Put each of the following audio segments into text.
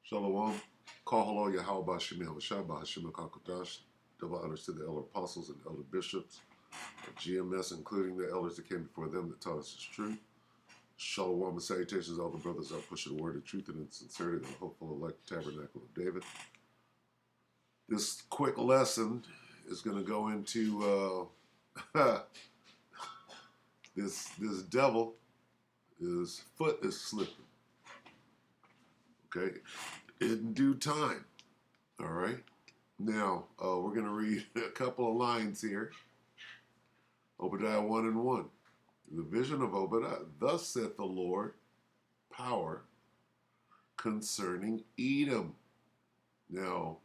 Shalom. Kahalo Yahweh Shemi Havashai Hashem Kakodash. Double honors to the elder apostles and elder bishops of GMS, including the elders that came before them that taught us the truth. Shalom and salutations, all the brothers out pushing the word of truth and in sincerity, the hopeful elect tabernacle of David. This quick lesson is going to go into this devil, his foot is slipping. Okay, in due time. All right. Now we're going to read a couple of lines here. Obadiah 1 and 1. The vision of Obadiah. Thus saith the Lord, power concerning Edom. Now,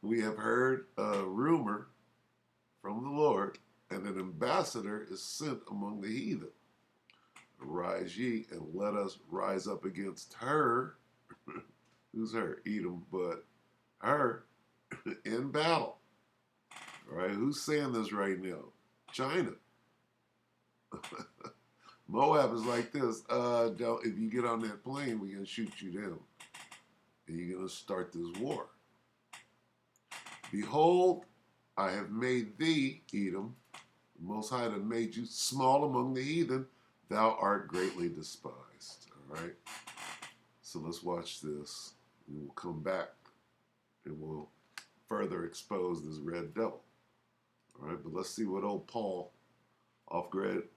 we have heard a rumor from the Lord, and an ambassador is sent among the heathen. Arise ye, and let us rise up against her. Who's her? Edom, but her in battle. All right, who's saying this right now? China. Moab is like this. If you get on that plane, we're going to shoot you down. And you're going to start this war. Behold, I have made thee, Edom, the Most High have made you small among the heathen. Thou art greatly despised. All right? So let's watch this. And we'll come back and we'll further expose this red devil. All right, but let's see what old Paul, off-grid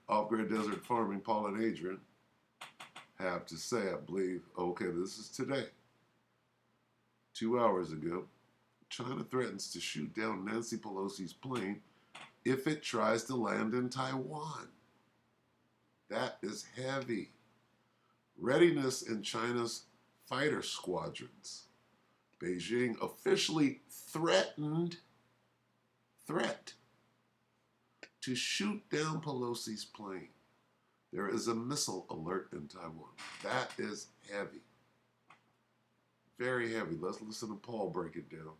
desert farming, Paul and Adrian, have to say. I believe, okay, this is today. 2 hours ago, China threatens to shoot down Nancy Pelosi's plane if it tries to land in Taiwan. That is heavy. Readiness in China's fighter squadrons. Beijing officially threat to shoot down Pelosi's plane. There is a missile alert in Taiwan. That is heavy. Very heavy. Let's listen to Paul break it down.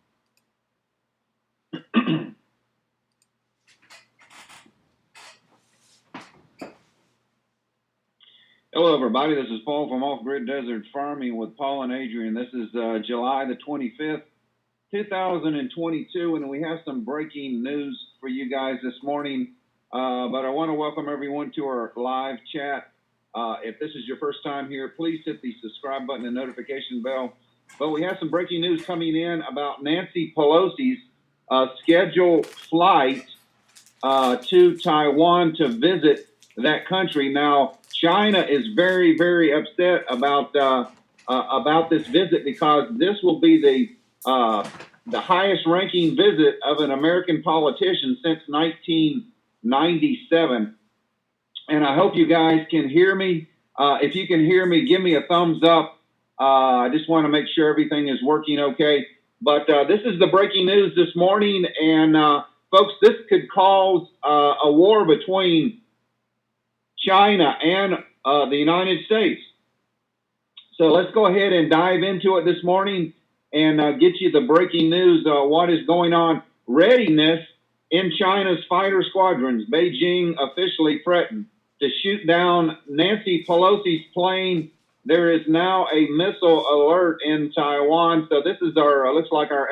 Hello, everybody. This is Paul from Off-Grid Desert Farming with Paul and Adrian. This is July the 25th, 2022, and we have some breaking news for you guys this morning. But I want to welcome everyone to our live chat. If this is your first time here, please hit the subscribe button and notification bell. But we have some breaking news coming in about Nancy Pelosi's scheduled flight to Taiwan to visit that country. Now, China is very, very upset about this visit because this will be the highest ranking visit of an American politician since 1997. And I hope you guys can hear me. If you can hear me, give me a thumbs up. I just want to make sure everything is working okay. But this is the breaking news this morning. And folks, this could cause a war between China and the United States. So let's go ahead and dive into it this morning and get you the breaking news. What is going on? Readiness in China's fighter squadrons. Beijing officially threatened to shoot down Nancy Pelosi's plane. There is now a missile alert in Taiwan. So this is our, looks like our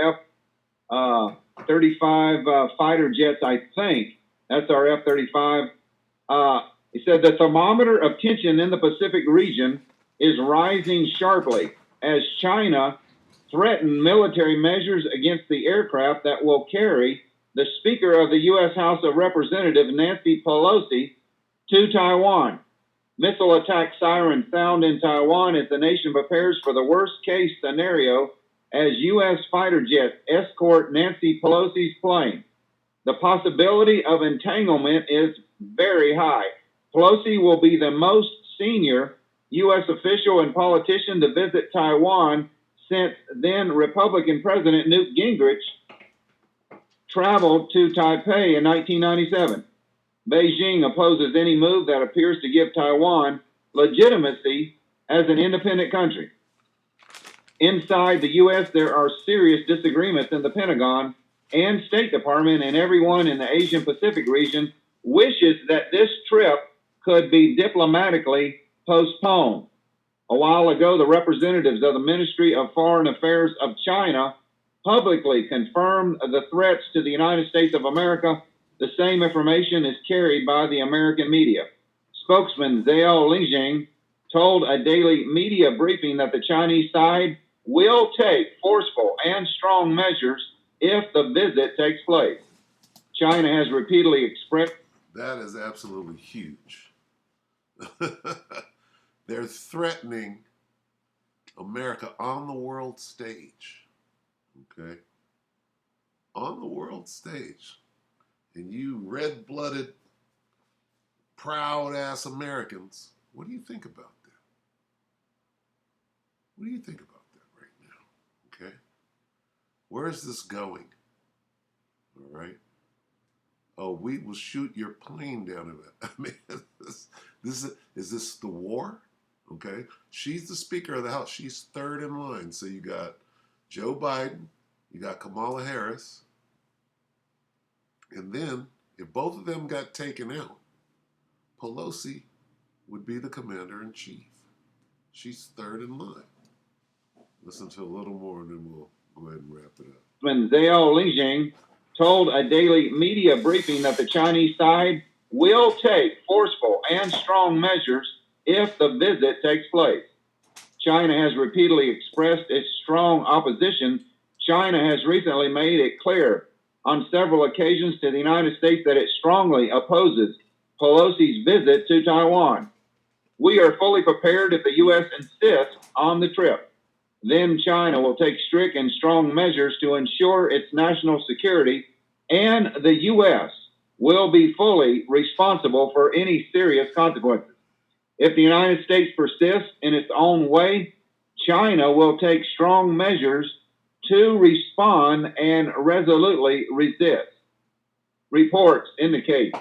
F-35 fighter jets, I think. That's our F-35. He said the thermometer of tension in the Pacific region is rising sharply as China threatened military measures against the aircraft that will carry the Speaker of the U.S. House of Representatives, Nancy Pelosi, to Taiwan. Missile attack sirens sound in Taiwan as the nation prepares for the worst-case scenario as U.S. fighter jets escort Nancy Pelosi's plane. The possibility of entanglement is very high. Pelosi will be the most senior U.S. official and politician to visit Taiwan since then Republican President Newt Gingrich traveled to Taipei in 1997. Beijing opposes any move that appears to give Taiwan legitimacy as an independent country. Inside the U.S., there are serious disagreements in the Pentagon and State Department, and everyone in the Asian Pacific region wishes that this trip could be diplomatically postponed. A while ago, the representatives of the Ministry of Foreign Affairs of China publicly confirmed the threats to the United States of America. The same information is carried by the American media. Spokesman Zhao Lingjing told a daily media briefing that the Chinese side will take forceful and strong measures if the visit takes place. China has repeatedly expressed. That is absolutely huge. They're threatening America on the world stage. Okay? On the world stage. And you red-blooded, proud-ass Americans, what do you think about that? What do you think about that right now? Okay? Where is this going? All right? Oh, we will shoot your plane down. I mean, is this the war? Okay? She's the Speaker of the House. She's third in line. So you got Joe Biden, you got Kamala Harris, and then if both of them got taken out, Pelosi would be the commander-in-chief. She's third in line. Listen to a little more and then we'll go ahead and wrap it up. When Zhao Lingjing told a daily media briefing that the Chinese side will take forceful and strong measures if the visit takes place. China has repeatedly expressed its strong opposition. China has recently made it clear on several occasions to the United States that it strongly opposes Pelosi's visit to Taiwan. We are fully prepared if the U.S. insists on the trip. Then China will take strict and strong measures to ensure its national security, and the U.S. will be fully responsible for any serious consequences. If the United States persists in its own way, China will take strong measures to respond and resolutely resist. Reports indicate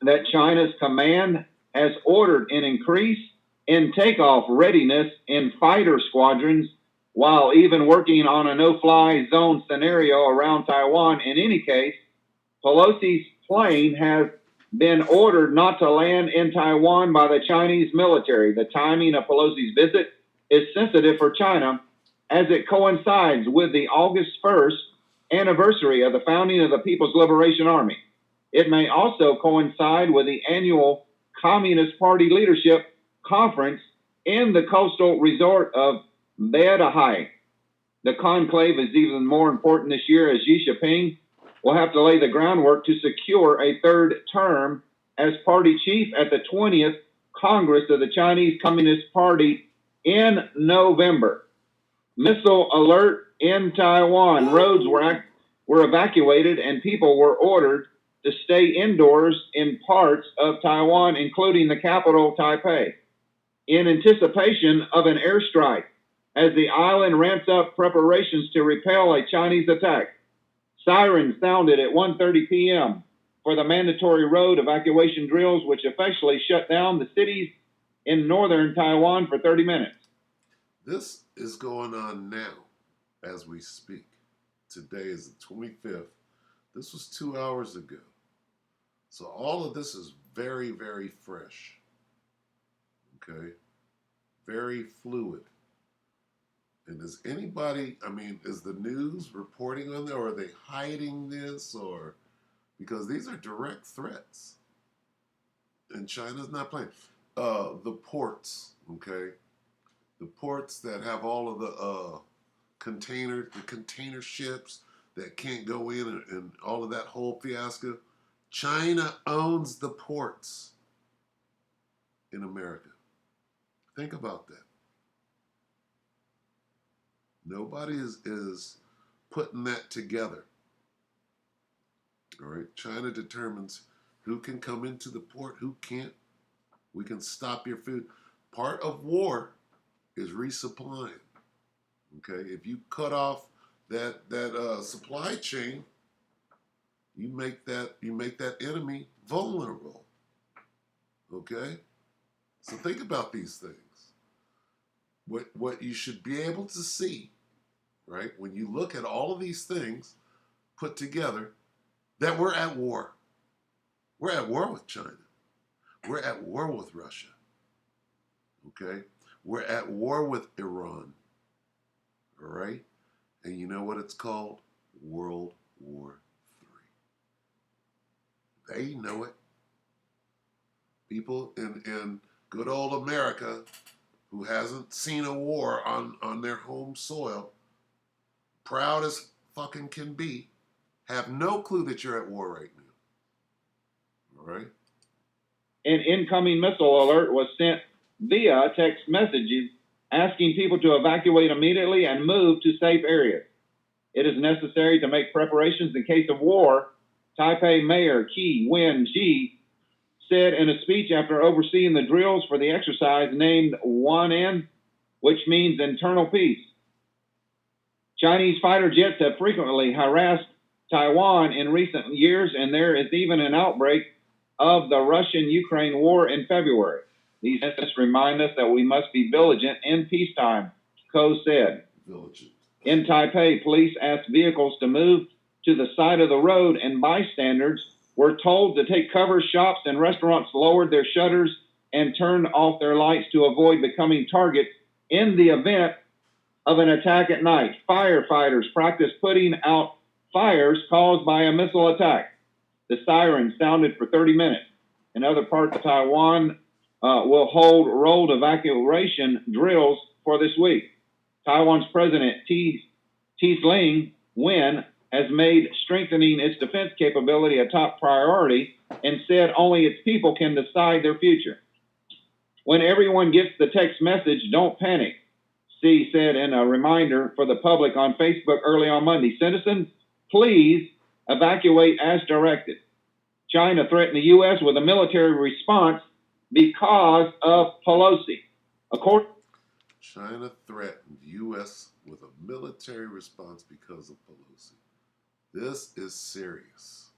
that China's command has ordered an increase in takeoff readiness in fighter squadrons, while even working on a no-fly zone scenario around Taiwan. In any case, Pelosi's plane has been ordered not to land in Taiwan by the Chinese military. The timing of Pelosi's visit is sensitive for China as it coincides with the August 1st anniversary of the founding of the People's Liberation Army. It may also coincide with the annual Communist Party leadership conference in the coastal resort of Beidaihe. The conclave is even more important this year as Xi Jinping will have to lay the groundwork to secure a third term as party chief at the 20th Congress of the Chinese Communist Party in November. Missile alert in Taiwan. Roads were evacuated and people were ordered to stay indoors in parts of Taiwan, including the capital, Taipei, in anticipation of an airstrike as the island ramps up preparations to repel a Chinese attack. Sirens sounded at 1:30 p.m. for the mandatory road evacuation drills, which effectively shut down the cities in northern Taiwan for 30 minutes. This is going on now as we speak. Today is the 25th. This was 2 hours ago. So all of this is very, very fresh. Okay? Very fluid. And is anybody, is the news reporting on that, or are they hiding this, or because these are direct threats. And China's not playing. The ports, okay? The ports that have all of the container ships that can't go in and all of that whole fiasco. China owns the ports in America. Think about that. Nobody is putting that together. All right, China determines who can come into the port, who can't. We can stop your food. Part of war is resupplying. Okay, if you cut off that supply chain, you make that enemy vulnerable. Okay, so think about these things. What you should be able to see, right, when you look at all of these things put together, that we're at war. We're at war with China. We're at war with Russia. Okay? We're at war with Iran. All right? And you know what it's called? World War III. They know it. People in good old America who hasn't seen a war on their home soil, proud as fucking can be, have no clue that you're at war right now. All right? An incoming missile alert was sent via text messages asking people to evacuate immediately and move to safe areas. It is necessary to make preparations in case of war, Taipei Mayor Qi Wen-ji said in a speech after overseeing the drills for the exercise named Wan-En, which means internal peace. Chinese fighter jets have frequently harassed Taiwan in recent years, and there is even an outbreak of the Russian-Ukraine war in February. These incidents remind us that we must be vigilant in peacetime, Ko said. Vigilant. In Taipei, police asked vehicles to move to the side of the road, and bystanders were told to take cover. Shops and restaurants lowered their shutters and turned off their lights to avoid becoming targets in the event of an attack at night. Firefighters practiced putting out fires caused by a missile attack. The siren sounded for 30 minutes. In other parts of Taiwan, will hold rolled evacuation drills for this week. Taiwan's President Tsai Ing-wen has made strengthening its defense capability a top priority and said only its people can decide their future. When everyone gets the text message, don't panic, Xi said in a reminder for the public on Facebook early on Monday. Citizens, please evacuate as directed. China threatened the U.S. with a military response because of Pelosi. China threatened U.S. with a military response because of Pelosi. This is serious.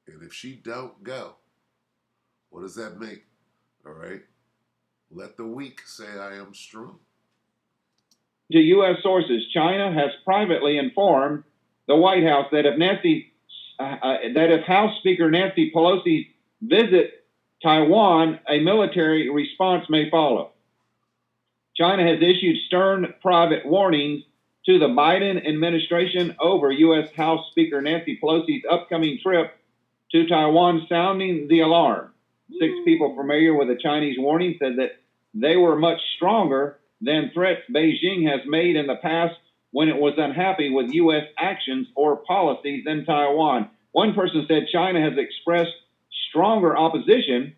And if she don't go, what does that make? All right? Let the weak say I am strong. To U.S. sources, China has privately informed the White House that if House Speaker Nancy Pelosi visit Taiwan, a military response may follow. China has issued stern private warnings to the Biden administration over U.S. House Speaker Nancy Pelosi's upcoming trip to Taiwan, sounding the alarm. 6 people familiar with the Chinese warning said that they were much stronger than threats Beijing has made in the past when it was unhappy with U.S. actions or policies in Taiwan. One person said China has expressed stronger opposition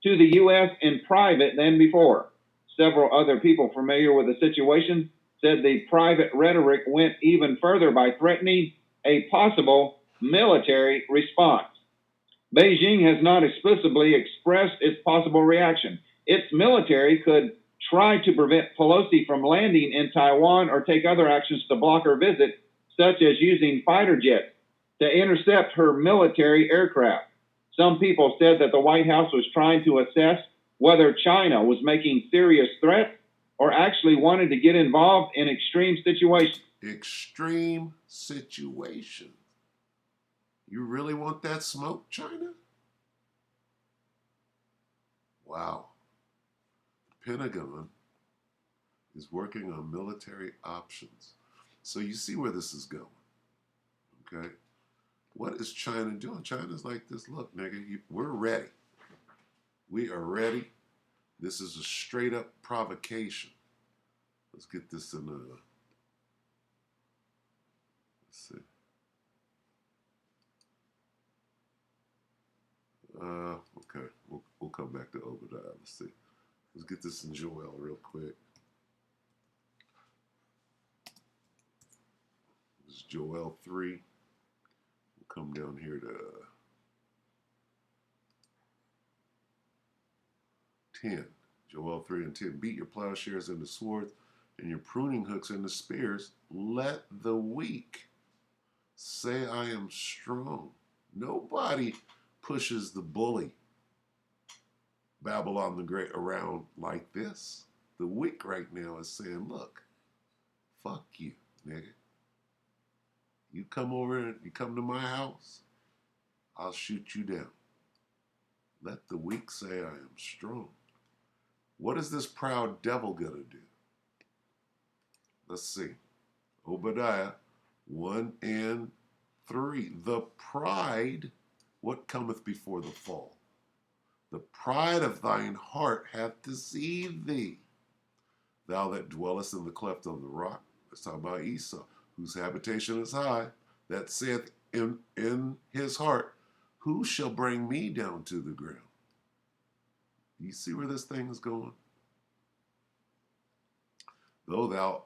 to the U.S. in private than before. Several other people familiar with the situation said the private rhetoric went even further by threatening a possible military response. Beijing has not explicitly expressed its possible reaction. Its military could try to prevent Pelosi from landing in Taiwan or take other actions to block her visit, such as using fighter jets to intercept her military aircraft. Some people said that the White House was trying to assess whether China was making serious threats or actually wanted to get involved in extreme situations. Extreme situations. You really want that smoke, China? Wow. The Pentagon is working on military options. So you see where this is going. Okay? What is China doing? China's like this, look, nigga, we're ready. We are ready. This is a straight up provocation. Let's get this in let's see. Okay, we'll come back to Obadiah. Let's see. Let's get this in Joel real quick. This is Joel 3. We'll come down here to 10. Joel 3 and 10. Beat your plowshares into swords and your pruning hooks into spears. Let the weak say I am strong. Nobody pushes the bully, Babylon the Great, around like this. The weak right now is saying, look, fuck you, nigga. You come over and you come to my house, I'll shoot you down. Let the weak say I am strong. What is this proud devil going to do? Let's see. Obadiah 1 and 3. The pride, what cometh before the fall? The pride of thine heart hath deceived thee. Thou that dwellest in the cleft of the rock. Let's talk about Esau, whose habitation is high, that saith in his heart, who shall bring me down to the ground? You see where this thing is going? Though thou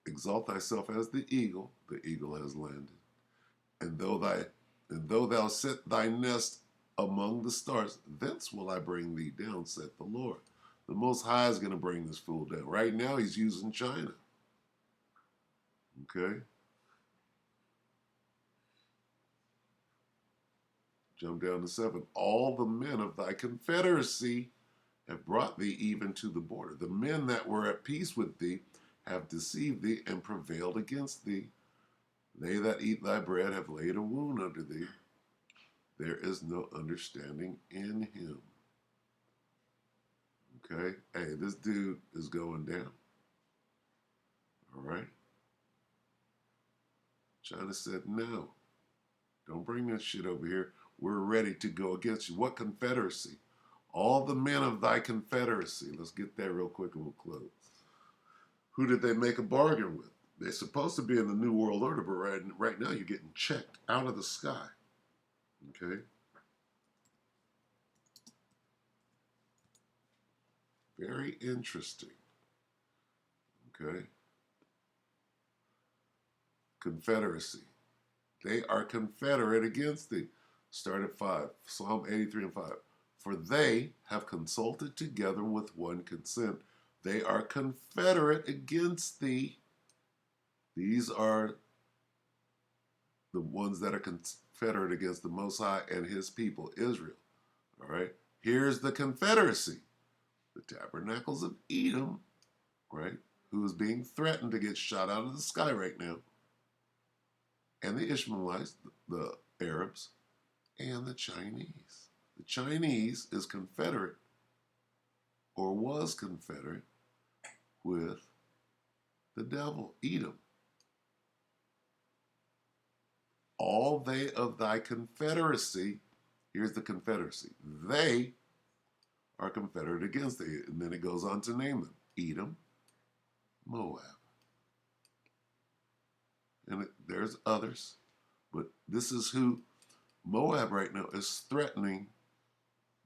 exalt thyself as the eagle has landed. And though thou set thy nest among the stars, thence will I bring thee down, saith the Lord. The Most High is going to bring this fool down. Right now, he's using China. Okay? Jump down to 7. All the men of thy confederacy have brought thee even to the border. The men that were at peace with thee have deceived thee and prevailed against thee. They that eat thy bread have laid a wound unto thee. There is no understanding in him. Okay? Hey, this dude is going down. All right? China said, no. Don't bring that shit over here. We're ready to go against you. What confederacy? All the men of thy confederacy. Let's get there real quick and we'll close. Who did they make a bargain with? They're supposed to be in the New World Order, but right now you're getting checked out of the sky. Okay? Very interesting. Okay? Confederacy. They are confederate against thee. Start at 5. Psalm 83 and 5. For they have consulted together with one consent. They are confederate against thee. These are the ones that are confederate against the Most High and his people, Israel. All right? Here's the confederacy. The tabernacles of Edom, right? Who is being threatened to get shot out of the sky right now. And the Ishmaelites, the Arabs, and the Chinese. The Chinese is confederate, or was confederate, with the devil, Edom. All they of thy confederacy, here's the confederacy, they are confederate against thee. And then it goes on to name them, Edom, Moab. And there's others, but this is who Moab right now is threatening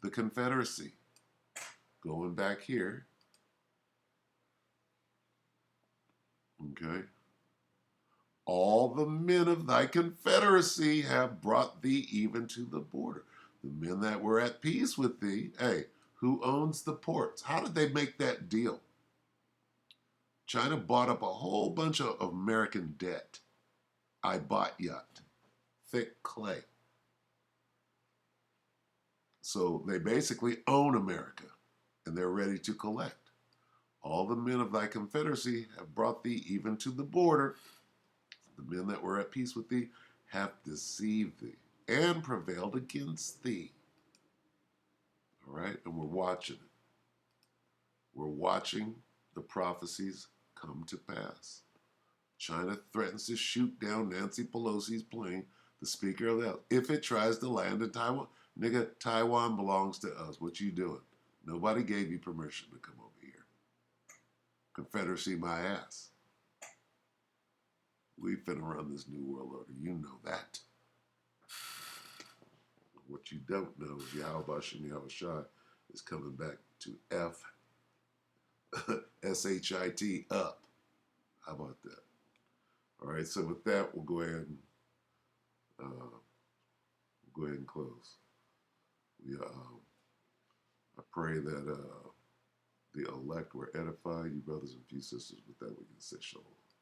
the confederacy. Going back here, okay. All the men of thy confederacy have brought thee even to the border. The men that were at peace with thee, hey, who owns the ports? How did they make that deal? China bought up a whole bunch of American debt. I bought yacht, thick clay. So they basically own America, and they're ready to collect. All the men of thy confederacy have brought thee even to the border. The men that were at peace with thee have deceived thee and prevailed against thee. All right? And we're watching it. We're watching the prophecies come to pass. China threatens to shoot down Nancy Pelosi's plane, the Speaker of the House, if it tries to land in Taiwan. Nigga, Taiwan belongs to us. What you doing? Nobody gave you permission to come over here. Confederacy my ass. We finna run this new world order. You know that. What you don't know is Yahweh Bashem Yahweh Shai is coming back to S-H-I-T up. How about that? All right, so with that, we'll go ahead and close. I pray that the elect were edified, you brothers and few sisters. With that, we can say shalom.